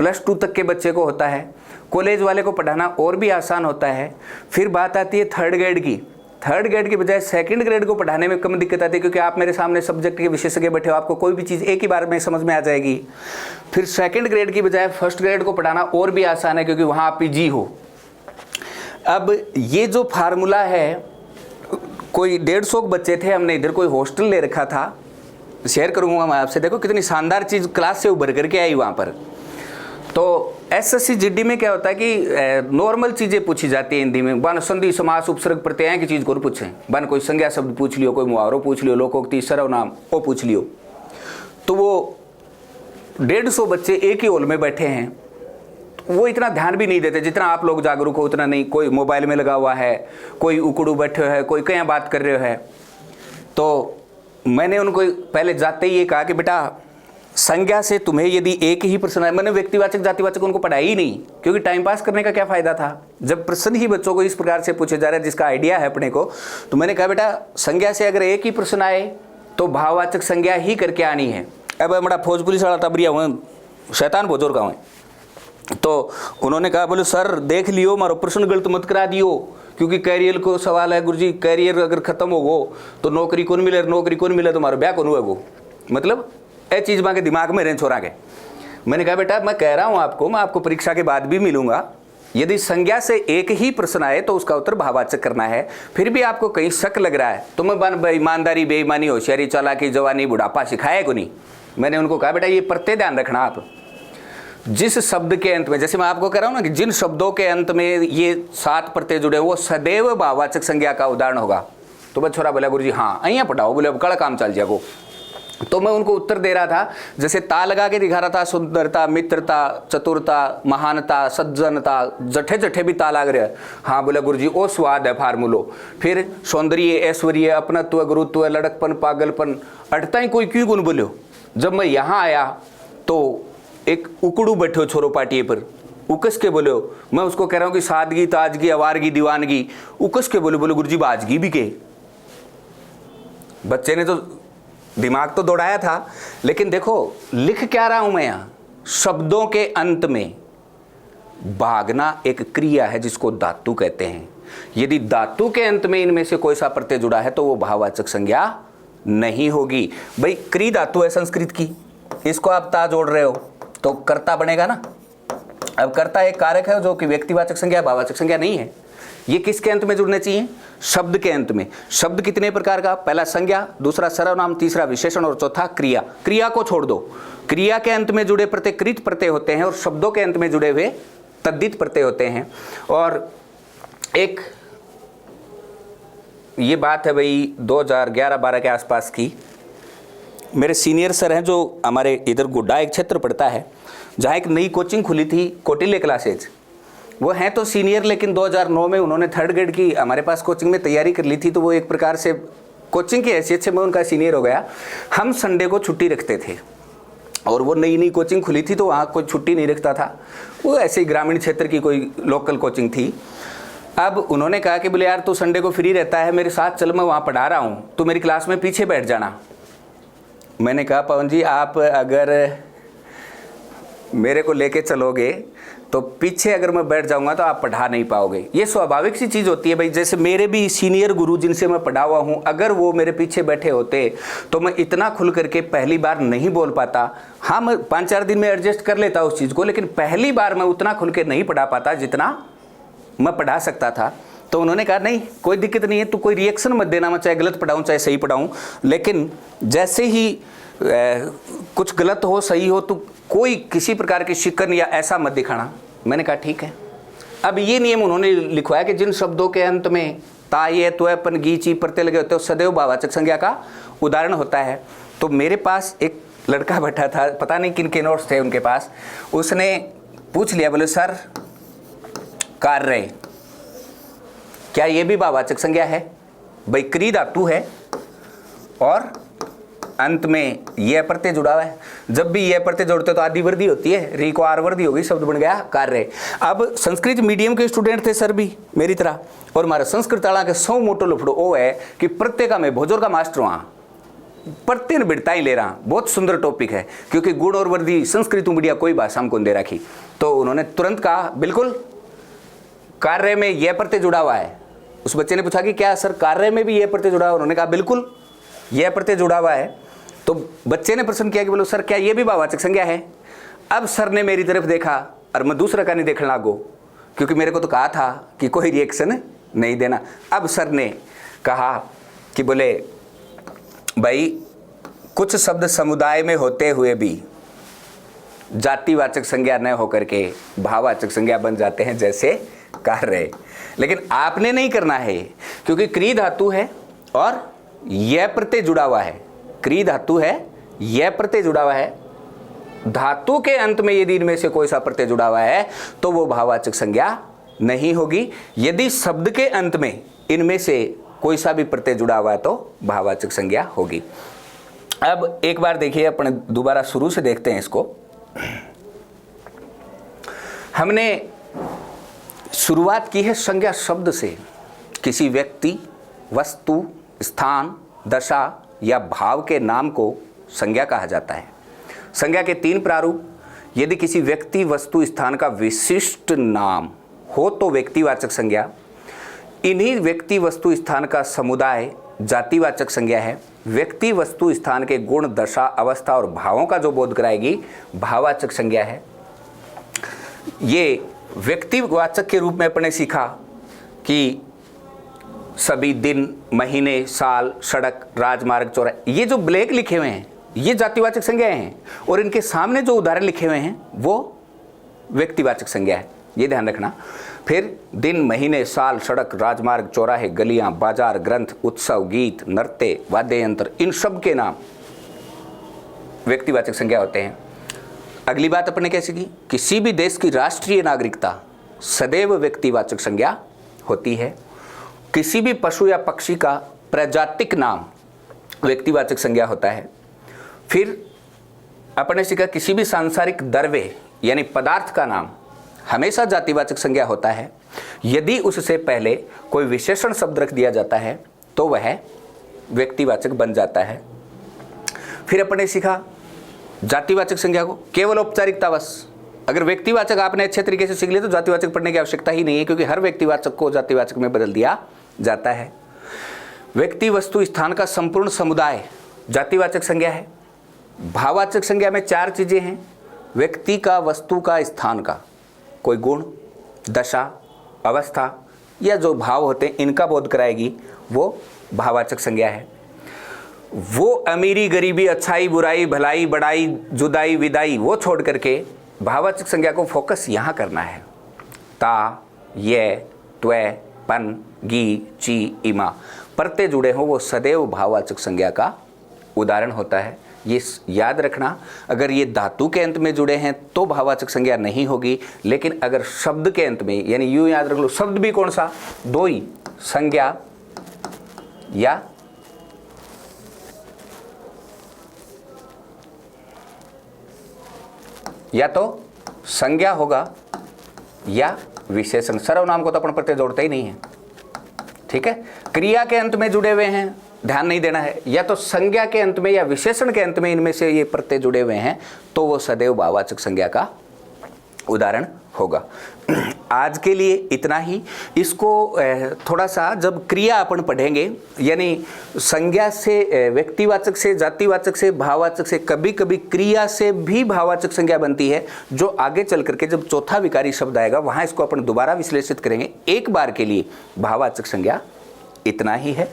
+2 तक के बच्चे को होता है। कॉलेज वाले को पढ़ाना और भी आसान होता है। फिर बात आती है 3rd ग्रेड की। 3rd ग्रेड की बजाय 2nd ग्रेड को पढ़ाने में कम दिक्कत आती है, क्योंकि आप मेरे सामने सब्जेक्ट के विशेषज्ञ बैठे हो, आपको कोई भी चीज़ एक ही बार में समझ में आ जाएगी। फिर 2nd ग्रेड की बजाय 1st ग्रेड को पढ़ाना और भी आसान है, क्योंकि वहाँ आप पीजी हो। अब ये जो फार्मूला है, कोई 150 बच्चे थे, हमने इधर कोई हॉस्टल ले रखा था, शेयर करूँगा मैं आपसे। देखो कितनी शानदार चीज़ क्लास से उभर करके आई वहाँ पर। तो एसएससी जीडी में क्या होता है कि नॉर्मल चीज़ें पूछी जाती है हिंदी में। बन संधि समास उपसर्ग प्रत्यय की चीज़ को पूछें, बन कोई संज्ञा शब्द पूछ लियो, कोई मुहावरो पूछ लियो, लोकोक्ति सर्वनाम वो पूछ लियो। तो वो 150 बच्चे एक ही हॉल में बैठे हैं, वो इतना ध्यान भी नहीं देते जितना आप लोग जागरूक हो, उतना नहीं। कोई मोबाइल में लगा हुआ है, कोई उकड़ू बैठे है, कोई कहीं बात कर रहे है। तो मैंने उनको पहले जाते ही ये कहा कि बेटा संज्ञा से तुम्हें यदि एक ही प्रश्न है, मैंने व्यक्तिवाचक जातिवाचक उनको पढ़ाई ही नहीं, क्योंकि टाइम पास करने का क्या फायदा था जब प्रश्न ही बच्चों को इस प्रकार से पूछे जा रहे हैं जिसका आइडिया है अपने को। तो मैंने कहा बेटा संज्ञा से अगर एक ही प्रश्न आए तो भाववाचक संज्ञा ही करके आनी है। अब बड़ा फौज पुलिस वाला तबरिया हुआ शैतान भोजोर का हुए। तो उन्होंने कहा बोले सर देख लियो, मारो प्रश्न गलत मत करा दियो, क्योंकि कैरियर को सवाल है गुरुजी। कैरियर अगर खत्म हो गो तो नौकरी कौन मिले, नौकरी कौन मिले तो मारो ब्याह कौन हुआ गो। मतलब ये चीज़ माँ के दिमाग में रहें छोरा के। मैंने कहा बेटा मैं कह रहा हूँ आपको, मैं आपको परीक्षा के बाद भी मिलूंगा, यदि संज्ञा से एक ही प्रश्न आए तो उसका उत्तर भाववाचक करना है। फिर भी आपको कहीं शक लग रहा है तो मैं ईमानदारी बेईमानी होशियारी चालाकी जवानी बुढ़ापा सिखाया को नहीं। मैंने उनको कहा बेटा ये प्रत्यय ध्यान रखना, आप जिस शब्द के अंत में, जैसे मैं आपको कह रहा हूँ ना कि जिन शब्दों के अंत में ये 7 प्रत्यय जुड़े वो सदैव भाववाचक संज्ञा का उदाहरण होगा। तो बस छोरा बोला गुरुजी हाँ अहिया पढ़ाओ, बोले अब कड़ा काम चल जाएगो। तो मैं उनको उत्तर दे रहा था, जैसे ता लगा के दिखा रहा था, सुंदरता, मित्रता, चतुरता, महानता, सज्जनता, जठे जठे भी ता लग रहा है। हाँ बोला गुरुजी ओ स्वाद है फार्मूलो। फिर सौंदर्य, ऐश्वर्य, अपनत्व, गुरुत्व, लड़कपन, पागलपन, अटता ही कोई क्यों गुण बोलो। जब मैं यहाँ आया तो एक उकड़ू बैठो छोरो पाटिए पर, उकस के बोलो। मैं उसको कह रहा हूँ कि सादगी, ताजगी, अवारगी, दीवानगी, उकस के बोलो। बोलो गुरुजी बाजगी भी के। बच्चे ने तो दिमाग तो दौड़ाया था, लेकिन देखो लिख क्या रहा हूं मैं यहाँ, शब्दों के अंत में भागना एक क्रिया है जिसको धातु कहते हैं। यदि धातु के अंत में इनमें से कोई सा प्रत्यय जुड़ा है तो वो भाववाचक संज्ञा नहीं होगी। भाई क्री धातु है संस्कृत की, इसको आप ता जोड़ रहे हो तो कर्ता बनेगा ना। अब कर्ता एक कारक है जो कि व्यक्तिवाचक संज्ञा भाववाचक संज्ञा नहीं है। ये किसके अंत में जुड़ने चाहिए? शब्द के अंत में। शब्द कितने प्रकार का? पहला संज्ञा, दूसरा सर्वनाम, तीसरा विशेषण और चौथा क्रिया। क्रिया को छोड़ दो, क्रिया के अंत में जुड़े प्रत्यय कृत प्रत्यय होते हैं और शब्दों के अंत में जुड़े हुए तद्धित प्रत्यय होते हैं। और एक ये बात है भाई 2011-12 के आसपास की, मेरे सीनियर सर हैं जो हमारे इधर गुड्डा एक क्षेत्र पड़ता है जहाँ एक नई कोचिंग खुली थी कौटिल्य क्लासेज। वो हैं तो सीनियर, लेकिन 2009 में उन्होंने 3rd ग्रेड की हमारे पास कोचिंग में तैयारी कर ली थी। तो वो एक प्रकार से कोचिंग की हैसियत से मैं उनका सीनियर हो गया। हम संडे को छुट्टी रखते थे और वो नई नई कोचिंग खुली थी तो वहाँ कोई छुट्टी नहीं रखता था, वो ऐसे ही ग्रामीण क्षेत्र की कोई लोकल कोचिंग थी। अब उन्होंने कहा कि बोले यार तू संडे को फ्री रहता है, मेरे साथ चल, मैं वहाँ पढ़ा रहा हूँ, तो मेरी क्लास में पीछे बैठ जाना। मैंने कहा पवन जी आप अगर मेरे को लेके चलोगे तो पीछे अगर मैं बैठ जाऊंगा तो आप पढ़ा नहीं पाओगे। ये स्वाभाविक सी चीज़ होती है भाई। जैसे मेरे भी सीनियर गुरु जिनसे मैं पढ़ा हुआ हूँ, अगर वो मेरे पीछे बैठे होते तो मैं इतना खुल करके पहली बार नहीं बोल पाता। हाँ, मैं 5-4 दिन में एडजस्ट कर लेता उस चीज़ को, लेकिन पहली बार मैं उतना खुल के नहीं पढ़ा पाता जितना मैं पढ़ा सकता था। तो उन्होंने कहा नहीं कोई दिक्कत नहीं है, तू कोई रिएक्शन मत देना, मैं चाहे गलत पढ़ाऊँ चाहे सही पढ़ाऊँ, लेकिन जैसे ही कुछ गलत हो सही हो तो कोई किसी प्रकार की शिकन या ऐसा मत दिखाना। मैंने कहा ठीक है। अब ये नियम उन्होंने लिखवाया कि जिन शब्दों के अंत में ता, ये, त्व, पन, गी, ची प्रत्यय लगे होते हैं सदैव भाववाचक संज्ञा का उदाहरण होता है। तो मेरे पास एक लड़का बैठा था, पता नहीं किन के नोट्स थे उनके पास, उसने पूछ लिया, बोले सर कार्य क्या ये भी भाववाचक संज्ञा है? भाई क्री धातु है और अंत में यह प्रत्यय जुड़ा हुआ है। जब भी यह प्रत्यय जोड़ते तो आदि वर्दी होती है, री को आर वर्दी होगी, शब्द बन गया कार्य। अब संस्कृत मीडियम के स्टूडेंट थे सर भी मेरी तरह, और हमारा संस्कृत वाला के 100 मोटो लफड़ो वो है कि प्रत्यय का मैं भोजोर का मास्टर वहाँ प्रत्यय ने बिड़ता ही ले रहा। बहुत सुंदर टॉपिक है क्योंकि गुण और वर्दी संस्कृत मीडिया कोई भाषा हमको दे रखी। तो उन्होंने तुरंत कहा बिल्कुल कार्य में यह प्रत्यय जुड़ा हुआ है। उस बच्चे ने पूछा कि क्या सर कार्य में भी यह प्रत्यय जुड़ा हुआ? उन्होंने कहा बिल्कुल यह प्रत्यय जुड़ा हुआ है। तो बच्चे ने प्रश्न किया कि बोलो सर क्या ये भी भाववाचक संज्ञा है? अब सर ने मेरी तरफ देखा और मैं दूसरा का नहीं देखने लागो, क्योंकि मेरे को तो कहा था कि कोई रिएक्शन नहीं देना। अब सर ने कहा कि बोले भाई कुछ शब्द समुदाय में होते हुए भी जातिवाचक संज्ञा न होकर के भाववाचक संज्ञा बन जाते हैं, जैसे कार्य। लेकिन आपने नहीं करना है क्योंकि क्री धातु है और यह प्रत्यय जुड़ा हुआ है। क्री धातु है, यह प्रत्यय जुड़ा हुआ है। धातु के अंत में यदि इनमें से कोई सा प्रत्यय जुड़ा हुआ है तो वो भाववाचक संज्ञा नहीं होगी। यदि शब्द के अंत में इनमें से कोई सा भी प्रत्यय जुड़ा हुआ है तो भाववाचक संज्ञा होगी। अब एक बार देखिए, अपने दोबारा शुरू से देखते हैं इसको। हमने शुरुआत की है संज्ञा शब्द से। किसी व्यक्ति, वस्तु, स्थान, दशा या भाव के नाम को संज्ञा कहा जाता है। संज्ञा के 3 प्रारूप। यदि किसी व्यक्ति, वस्तु, स्थान का विशिष्ट नाम हो तो व्यक्तिवाचक संज्ञा। इन्हीं व्यक्ति, वस्तु, स्थान का समुदाय जातिवाचक संज्ञा है। व्यक्ति, वस्तु, स्थान के गुण, दशा, अवस्था और भावों का जो बोध कराएगी भाववाचक संज्ञा है। ये व्यक्तिवाचक के रूप में अपने सीखा कि सभी दिन, महीने, साल, सड़क, राजमार्ग, चौराहे, ये जो ब्लैक लिखे हुए हैं ये जातिवाचक संज्ञाएं हैं, और इनके सामने जो उदाहरण लिखे हुए हैं वो व्यक्तिवाचक संज्ञा है। ये ध्यान रखना। फिर दिन, महीने, साल, सड़क, राजमार्ग, चौराहे, गलियां, बाजार, ग्रंथ, उत्सव, गीत, नृत्य, वाद्य यंत्र, इन सब के नाम व्यक्तिवाचक संज्ञा होते हैं। अगली बात अपने कैसे की, किसी भी देश की राष्ट्रीय नागरिकता सदैव व्यक्तिवाचक संज्ञा होती है। किसी भी पशु या पक्षी का प्रजातिक नाम व्यक्तिवाचक संज्ञा होता है। फिर अपने सीखा किसी भी सांसारिक द्रव्य यानी पदार्थ का नाम हमेशा जातिवाचक संज्ञा होता है। यदि उससे पहले कोई विशेषण शब्द रख दिया जाता है तो वह व्यक्तिवाचक बन जाता है। फिर अपने सीखा जातिवाचक संज्ञा को केवल औपचारिकतावश, अगर व्यक्तिवाचक आपने अच्छे तरीके से सीख लिया तो जातिवाचक पढ़ने की आवश्यकता ही नहीं है, क्योंकि हर व्यक्तिवाचक को जातिवाचक में बदल दिया जाता है। व्यक्ति, वस्तु, स्थान का संपूर्ण समुदाय जातिवाचक संज्ञा है। भाववाचक संज्ञा में 4 चीजें हैं, व्यक्ति का, वस्तु का, स्थान का। कोई गुण, दशा, अवस्था या जो भाव होते हैं इनका बोध कराएगी वो भाववाचक संज्ञा है। वो अमीरी, गरीबी, अच्छाई, बुराई, भलाई, बड़ाई, जुदाई, विदाई वो छोड़ करके भाववाचक संज्ञा को फोकस यहाँ करना है। ता, ये, त्व, पन, गी, ची, इमा प्रत्यय जुड़े हो वो सदैव भाववाचक संज्ञा का उदाहरण होता है। ये याद रखना, अगर ये धातु के अंत में जुड़े हैं तो भाववाचक संज्ञा नहीं होगी, लेकिन अगर शब्द के अंत में, यानी यूं याद रख लो, शब्द भी कौन सा, 2 ही, संज्ञा या या तो संज्ञा होगा या विशेषण। सर्वनाम को तो अपन प्रत्यय जोड़ते ही नहीं है, ठीक है। क्रिया के अंत में जुड़े हुए हैं, ध्यान नहीं देना है, या तो संज्ञा के अंत में या विशेषण के अंत में इनमें से ये प्रत्यय जुड़े हुए हैं तो वो सदैव भाववाचक संज्ञा का उदाहरण होगा। आज के लिए इतना ही। इसको थोड़ा सा जब क्रिया अपन पढ़ेंगे, यानी संज्ञा से, व्यक्तिवाचक से, जातिवाचक से, भाववाचक से, कभी कभी क्रिया से भी भाववाचक संज्ञा बनती है, जो आगे चल करके जब चौथा विकारी शब्द आएगा वहां इसको अपन दोबारा विश्लेषित करेंगे। एक बार के लिए भाववाचक संज्ञा इतना ही है।